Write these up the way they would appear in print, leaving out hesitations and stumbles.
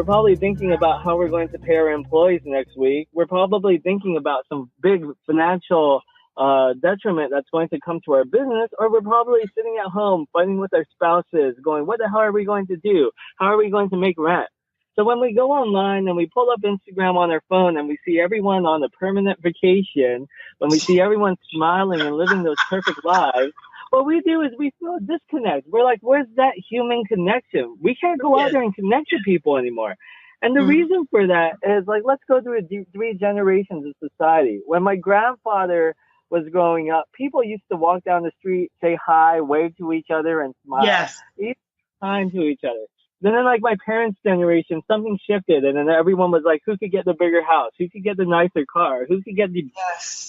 We're probably thinking about how we're going to pay our employees next week. We're probably thinking about some big financial detriment that's going to come to our business, or we're probably sitting at home fighting with our spouses going, what the hell are we going to do? How are we going to make rent? So when we go online and we pull up Instagram on our phone and we see everyone on a permanent vacation, when we see everyone smiling and living those perfect lives, what we do is we feel a disconnect. We're like, where's that human connection? We can't go out there and connect to people anymore. And the reason for that is, like, let's go through three generations of society. When my grandfather was growing up, people used to walk down the street, say hi, wave to each other, and smile. Yes. Each time to each other. Then, like my parents' generation, something shifted, and then everyone was like, who could get the bigger house? Who could get the nicer car? Who could get the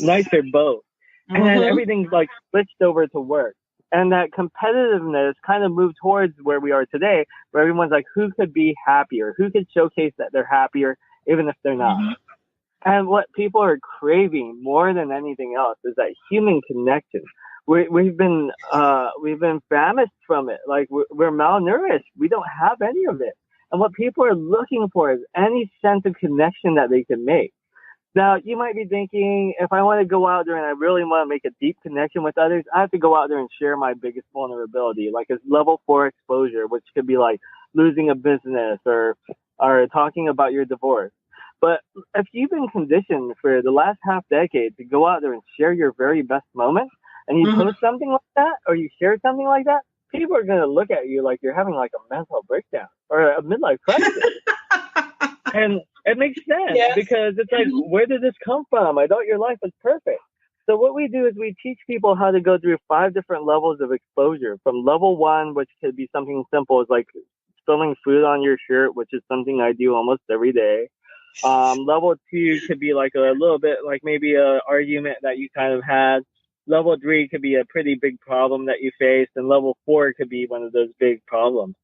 nicer boat? And then everything's like switched over to work. And that competitiveness kind of moved towards where we are today, where everyone's like, who could be happier? Who could showcase that they're happier, even if they're not? And what people are craving more than anything else is that human connection. We've been famished from it. Like, we're malnourished. We don't have any of it. And what people are looking for is any sense of connection that they can make. Now, you might be thinking, if I want to go out there and I really want to make a deep connection with others, I have to go out there and share my biggest vulnerability, like a level 4 exposure, which could be like losing a business or talking about your divorce. But if you've been conditioned for the last half decade to go out there and share your very best moments, and you post something like that, or you share something like that, people are going to look at you like you're having like a mental breakdown or a midlife crisis. And it makes sense because it's like, where did this come from? I thought your life was perfect. So what we do is we teach people how to go through 5 different levels of exposure. From level 1, which could be something simple as like spilling food on your shirt, which is something I do almost every day. Level 2 could be like a little bit like maybe a argument that you kind of had. Level 3 could be a pretty big problem that you faced, and level 4 could be one of those big problems.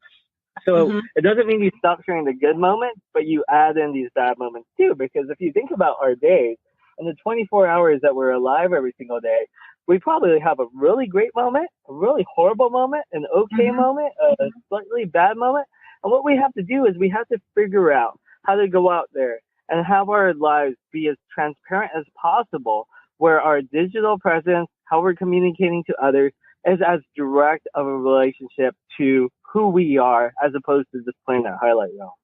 So it doesn't mean you stop sharing the good moments, but you add in these bad moments too, because if you think about our days and the 24 hours that we're alive every single day, we probably have a really great moment, a really horrible moment, an okay moment, a slightly bad moment. And what we have to do is we have to figure out how to go out there and have our lives be as transparent as possible, where our digital presence, how we're communicating to others, is as direct of a relationship to who we are as opposed to just playing that highlight reel.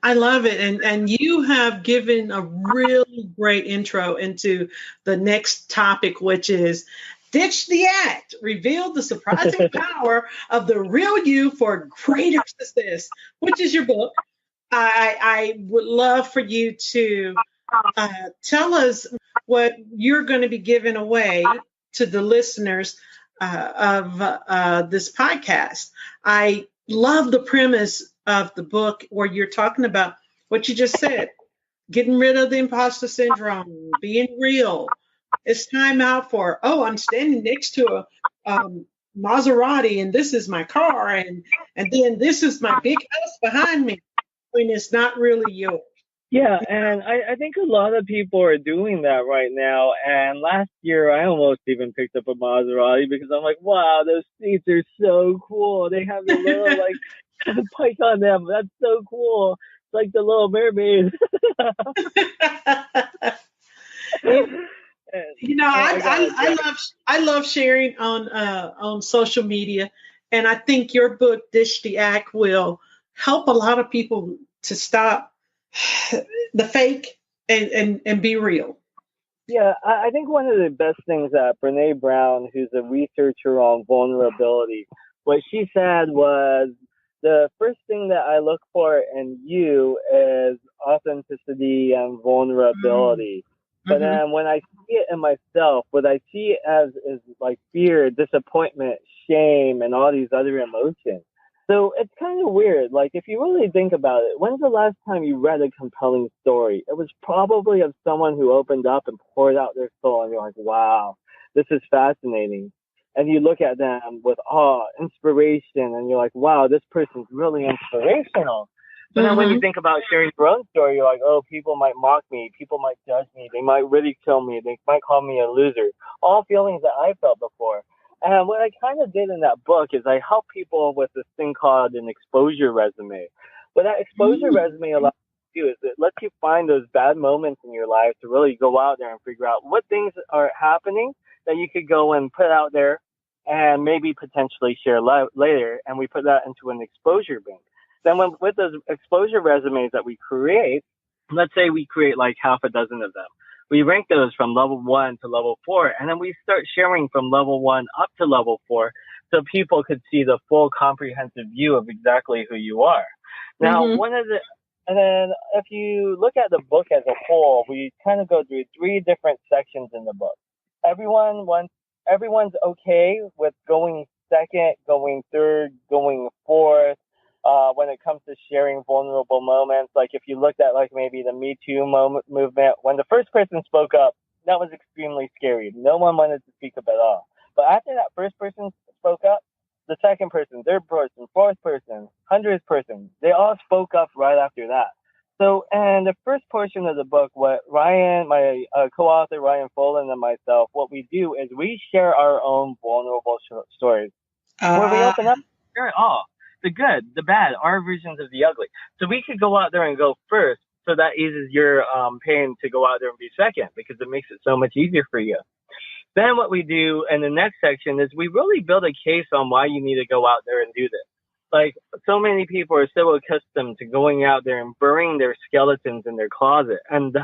I love it. And you have given a really great intro into the next topic, which is Ditch the Act, Reveal the Surprising Power of the Real You for Greater Success, which is your book. I would love for you to tell us what you're going to be giving away to the listeners of this podcast. I love the premise of the book where you're talking about what you just said, getting rid of the imposter syndrome, being real. It's time out for, I'm standing next to a Maserati and this is my car and then this is my big house behind me when it's not really yours. Yeah, and I think a lot of people are doing that right now. And last year, I almost even picked up a Maserati because I'm like, wow, those seats are so cool. They have the little, like, pike on them. That's so cool. It's like the Little Mermaid. I love sharing on social media. And I think your book, Ditch the Act, will help a lot of people to stop the fake and be real. Yeah, I think one of the best things that Brene Brown, who's a researcher on vulnerability, what she said was, the first thing that I look for in you is authenticity and vulnerability. But then when I see it in myself, what I see it as is like fear, disappointment, shame, and all these other emotions. So it's kind of weird. Like, if you really think about it, when's the last time you read a compelling story? It was probably of someone who opened up and poured out their soul, and you're like, wow, this is fascinating. And you look at them with awe, inspiration, and you're like, wow, this person's really inspirational. But then when you think about sharing your own story, you're like, oh, people might mock me. People might judge me. They might ridicule me. They might call me a loser. All feelings that I felt before. And what I kind of did in that book is I help people with this thing called an exposure resume. What that exposure resume allows you to do is it lets you find those bad moments in your life to really go out there and figure out what things are happening that you could go and put out there and maybe potentially share later. And we put that into an exposure bank. Then with those exposure resumes that we create, let's say we create like half a dozen of them. We rank those from level 1 to level 4, and then we start sharing from level 1 up to level 4 so people could see the full comprehensive view of exactly who you are. Now, and then if you look at the book as a whole, we kind of go through 3 different sections in the book. Everyone's okay with going second, going third, going fourth, when it comes to sharing vulnerable moments. Like if you looked at like maybe the Me Too movement, when the first person spoke up, that was extremely scary. No one wanted to speak up at all. But after that first person spoke up, the second person, third person, fourth person, 100th person, they all spoke up right after that. So, and the first portion of the book, what Ryan, my co-author Ryan Folan and myself, what we do is we share our own vulnerable stories, where we open up, share it all. The good, the bad, our versions of the ugly. So we could go out there and go first, so that eases your pain to go out there and be second, because it makes it so much easier for you. Then what we do in the next section is we really build a case on why you need to go out there and do this. Like, so many people are so accustomed to going out there and burying their skeletons in their closet and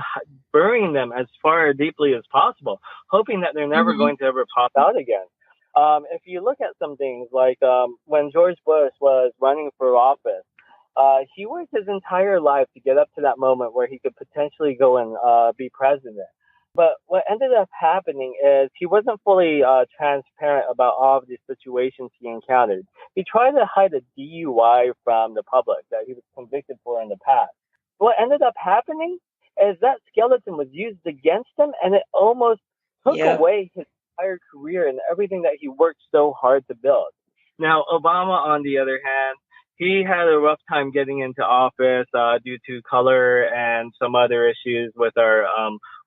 burying them as far deeply as possible, hoping that they're never going to ever pop out again. If you look at some things like when George Bush was running for office, he worked his entire life to get up to that moment where he could potentially go and be president. But what ended up happening is he wasn't fully transparent about all of the situations he encountered. He tried to hide a DUI from the public that he was convicted for in the past. What ended up happening is that skeleton was used against him, and it almost took away his entire career and everything that he worked so hard to build. Now, Obama, on the other hand, he had a rough time getting into office due to color and some other issues with our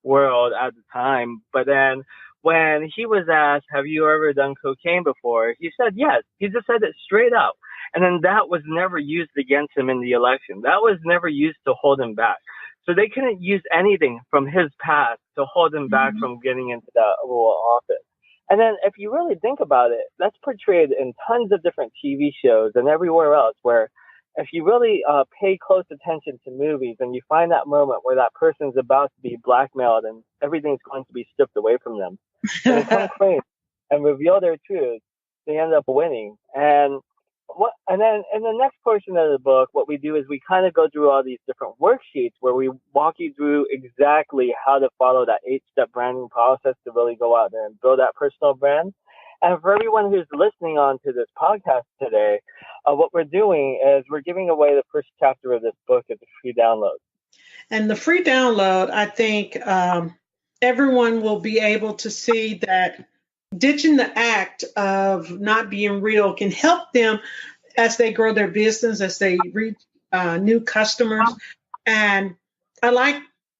world at the time. But then when he was asked, have you ever done cocaine before? He said yes. He just said it straight up. And then that was never used against him in the election. That was never used to hold him back. So they couldn't use anything from his past to hold him back from getting into that Oval Office. And then if you really think about it, that's portrayed in tons of different TV shows and everywhere else, where if you really pay close attention to movies and you find that moment where that person's about to be blackmailed and everything's going to be stripped away from them, and they come clean and reveal their truth, they end up winning. And then in the next portion of the book, what we do is we kind of go through all these different worksheets where we walk you through exactly how to follow that 8-step branding process to really go out there and build that personal brand. And for everyone who's listening on to this podcast today, what we're doing is we're giving away the first chapter of this book as a free download. And the free download, I think everyone will be able to see that ditching the act of not being real can help them as they grow their business, as they reach new customers. And I like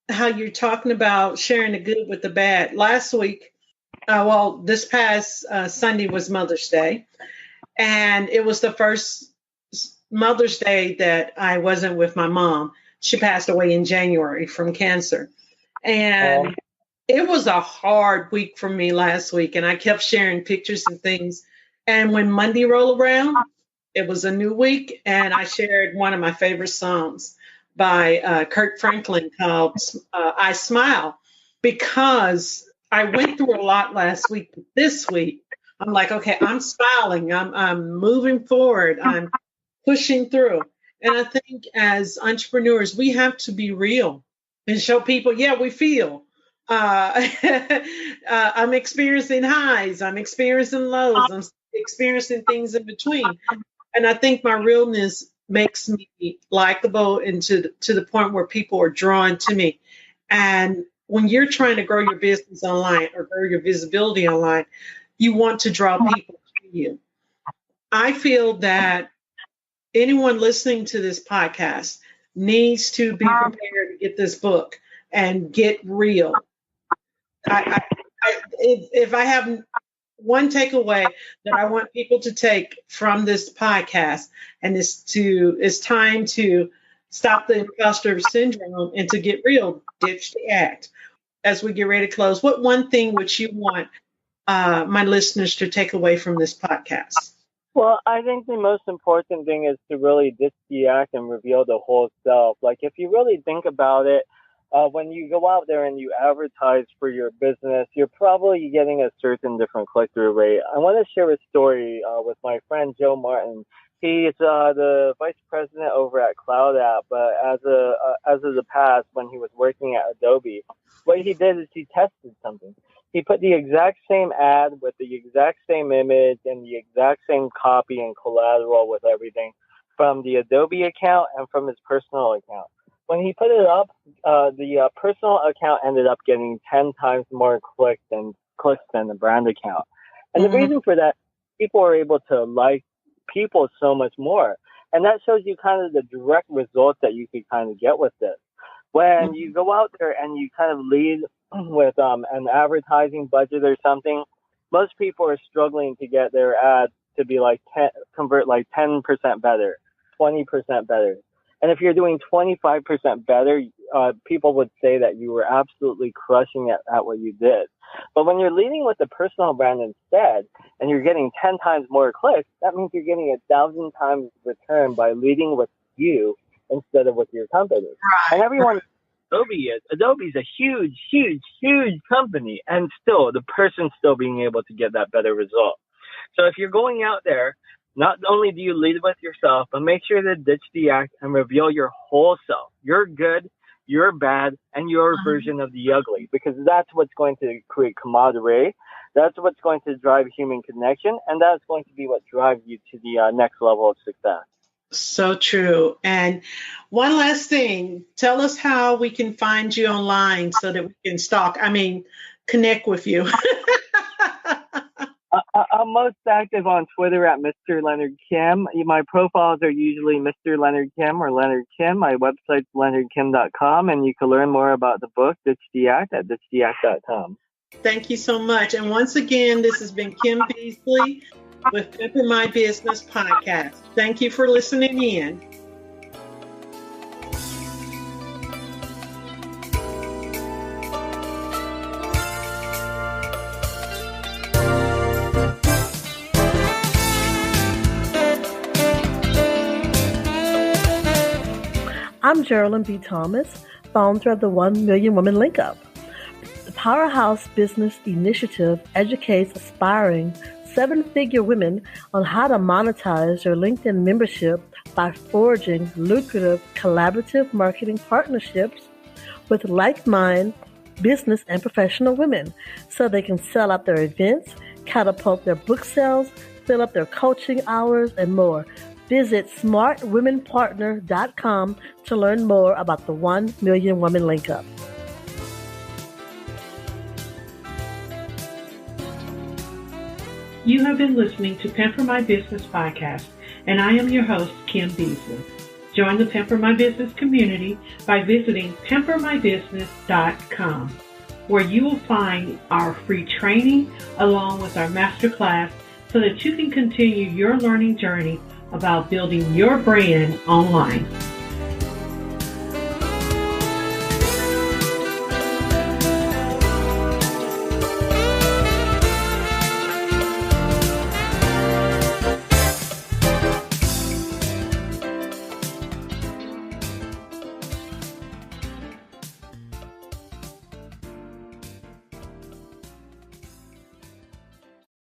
how you're talking about sharing the good with the bad. Last week, this past Sunday was Mother's Day. And it was the first Mother's Day that I wasn't with my mom. She passed away in January from cancer. And it was a hard week for me last week, and I kept sharing pictures and things. And when Monday rolled around, it was a new week, and I shared one of my favorite songs by Kirk Franklin called I Smile, because I went through a lot last week. But this week, I'm like, okay, I'm smiling. I'm moving forward. I'm pushing through. And I think as entrepreneurs, we have to be real and show people, we feel. I'm experiencing highs, I'm experiencing lows, I'm experiencing things in between. And I think my realness makes me likable and to the point where people are drawn to me. And when you're trying to grow your business online or grow your visibility online, you want to draw people to you. I feel that anyone listening to this podcast needs to be prepared to get this book and get real. If I have one takeaway that I want people to take from this podcast, and it's time to stop the imposter syndrome, and to get real, ditch the act. As we get ready to close, what one thing would you want my listeners to take away from this podcast? Well, I think the most important thing is to really ditch the act and reveal the whole self. Like, if you really think about it, when you go out there and you advertise for your business, you're probably getting a certain different click-through rate. I want to share a story with my friend Joe Martin. He's the vice president over at Cloud App, but as of the past, when he was working at Adobe, what he did is he tested something. He put the exact same ad with the exact same image and the exact same copy and collateral with everything from the Adobe account and from his personal account. When he put it up, the personal account ended up getting 10 times more clicks than the brand account. And the reason for that, people are able to like people so much more. And that shows you kind of the direct results that you could kind of get with this. When you go out there and you kind of lead with an advertising budget or something, most people are struggling to get their ads to be convert 10% better, 20% better. And if you're doing 25% better, people would say that you were absolutely crushing it at what you did. But when you're leading with a personal brand instead, and you're getting 10 times more clicks, that means you're getting 1,000 times return by leading with you instead of with your company. Right. And everyone, Adobe's a huge, huge, huge company, and still the person's still being able to get that better result. So if you're going out there, not only do you lead with yourself, but make sure to ditch the act and reveal your whole self. Your good, your bad, and your version of the ugly, because that's what's going to create camaraderie. That's what's going to drive human connection, and that's going to be what drives you to the next level of success. So true. And one last thing, tell us how we can find you online so that we can connect with you. I'm most active on Twitter at Mr. Leonard Kim. My profiles are usually Mr. Leonard Kim or Leonard Kim. My website's leonard-kim.com, and you can learn more about the book, Ditch the Act, at ditchtheact.com. Thank you so much. And once again, this has been Kim Beasley with Pepper My Business podcast. Thank you for listening in. I'm Jarrell B. Thomas, founder of the 1 Million Women Link Up. The Powerhouse Business Initiative educates aspiring 7-figure women on how to monetize their LinkedIn membership by forging lucrative collaborative marketing partnerships with like-minded business and professional women so they can sell out their events, catapult their book sales, fill up their coaching hours, and more. Visit smartwomenpartner.com to learn more about the 1 Million Women Link Up. You have been listening to Pamper My Business podcast, and I am your host, Kim Beasley. Join the Pamper My Business community by visiting pampermybusiness.com, where you will find our free training along with our masterclass so that you can continue your learning journey about building your brand online.